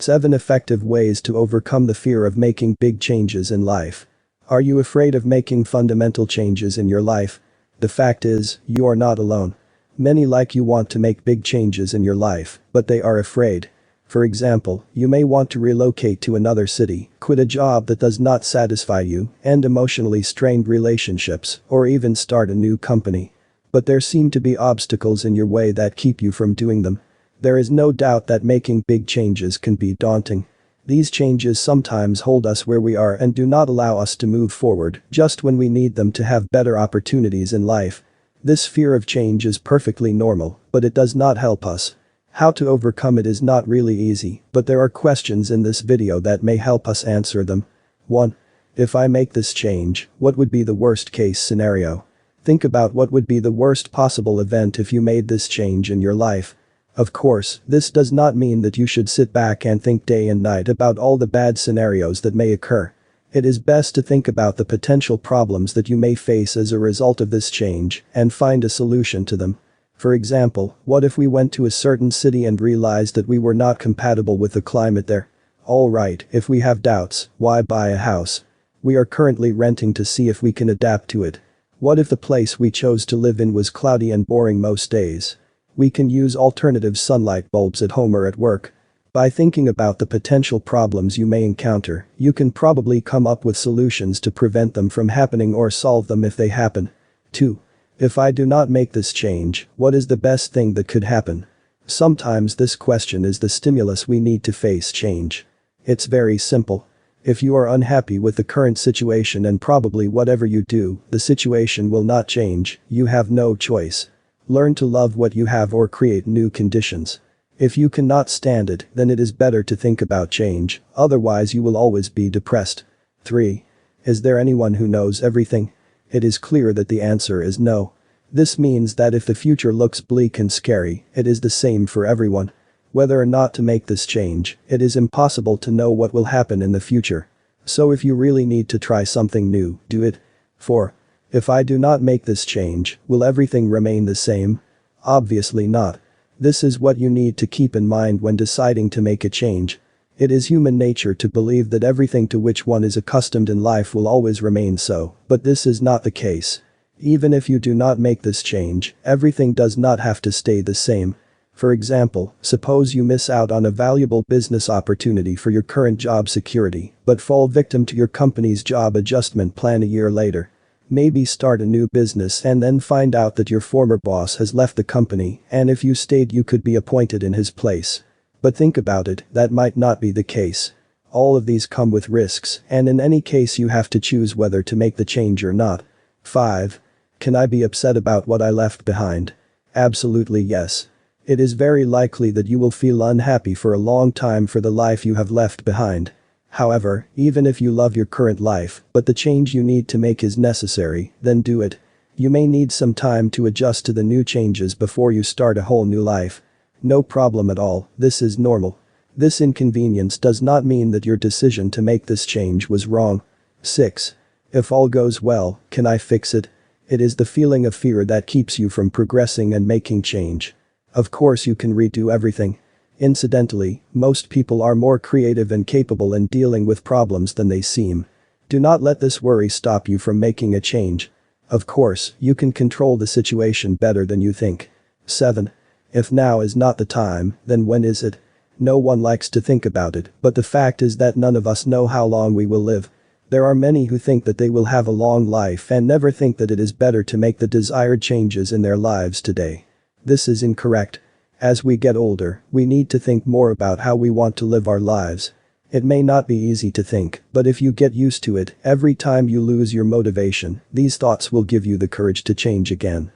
7 Effective ways to overcome the fear of making big changes in life. Are you afraid of making fundamental changes in your life? The fact is, you are not alone. Many like you want to make big changes in your life, but they are afraid. For example, you may want to relocate to another city, quit a job that does not satisfy you, end emotionally strained relationships, or even start a new company. But there seem to be obstacles in your way that keep you from doing them. There is no doubt that making big changes can be daunting. These changes sometimes hold us where we are and do not allow us to move forward just when we need them to have better opportunities in life. This fear of change is perfectly normal, but it does not help us. How to overcome it is not really easy, but there are questions in this video that may help us answer them. 1. If I make this change, what would be the worst case scenario? Think about what would be the worst possible event if you made this change in your life. Of course, this does not mean that you should sit back and think day and night about all the bad scenarios that may occur. It is best to think about the potential problems that you may face as a result of this change and find a solution to them. For example, what if we went to a certain city and realized that we were not compatible with the climate there? Alright, if we have doubts, why buy a house? We are currently renting to see if we can adapt to it. What if the place we chose to live in was cloudy and boring most days? We can use alternative sunlight bulbs at home or at work. By thinking about the potential problems you may encounter, you can probably come up with solutions to prevent them from happening or solve them if they happen. 2. If I do not make this change, what is the best thing that could happen? Sometimes this question is the stimulus we need to face change. It's very simple. If you are unhappy with the current situation and probably whatever you do, the situation will not change, you have no choice. Learn to love what you have or create new conditions. If you cannot stand it, then it is better to think about change, otherwise you will always be depressed. 3. Is there anyone who knows everything? It is clear that the answer is no. This means that if the future looks bleak and scary, it is the same for everyone. Whether or not to make this change, it is impossible to know what will happen in the future. So if you really need to try something new, do it. 4. If I do not make this change, will everything remain the same? Obviously not. This is what you need to keep in mind when deciding to make a change. It is human nature to believe that everything to which one is accustomed in life will always remain so, but this is not the case. Even if you do not make this change, everything does not have to stay the same. For example, suppose you miss out on a valuable business opportunity for your current job security, but fall victim to your company's job adjustment plan a year later. Maybe start a new business and then find out that your former boss has left the company, and if you stayed you could be appointed in his place. But think about it, that might not be the case. All of these come with risks, and in any case you have to choose whether to make the change or not. 5. Can I be upset about what I left behind? Absolutely yes. It is very likely that you will feel unhappy for a long time for the life you have left behind. However, even if you love your current life, but the change you need to make is necessary, then do it. You may need some time to adjust to the new changes before you start a whole new life. No problem at all, this is normal. This inconvenience does not mean that your decision to make this change was wrong. 6. If all goes well, can I fix it? It is the feeling of fear that keeps you from progressing and making change. Of course you can redo everything. Incidentally, most people are more creative and capable in dealing with problems than they seem. Do not let this worry stop you from making a change. Of course, you can control the situation better than you think. 7. If now is not the time, then when is it? No one likes to think about it, but the fact is that none of us know how long we will live. There are many who think that they will have a long life and never think that it is better to make the desired changes in their lives today. This is incorrect. As we get older, we need to think more about how we want to live our lives. It may not be easy to think, but if you get used to it, every time you lose your motivation, these thoughts will give you the courage to change again.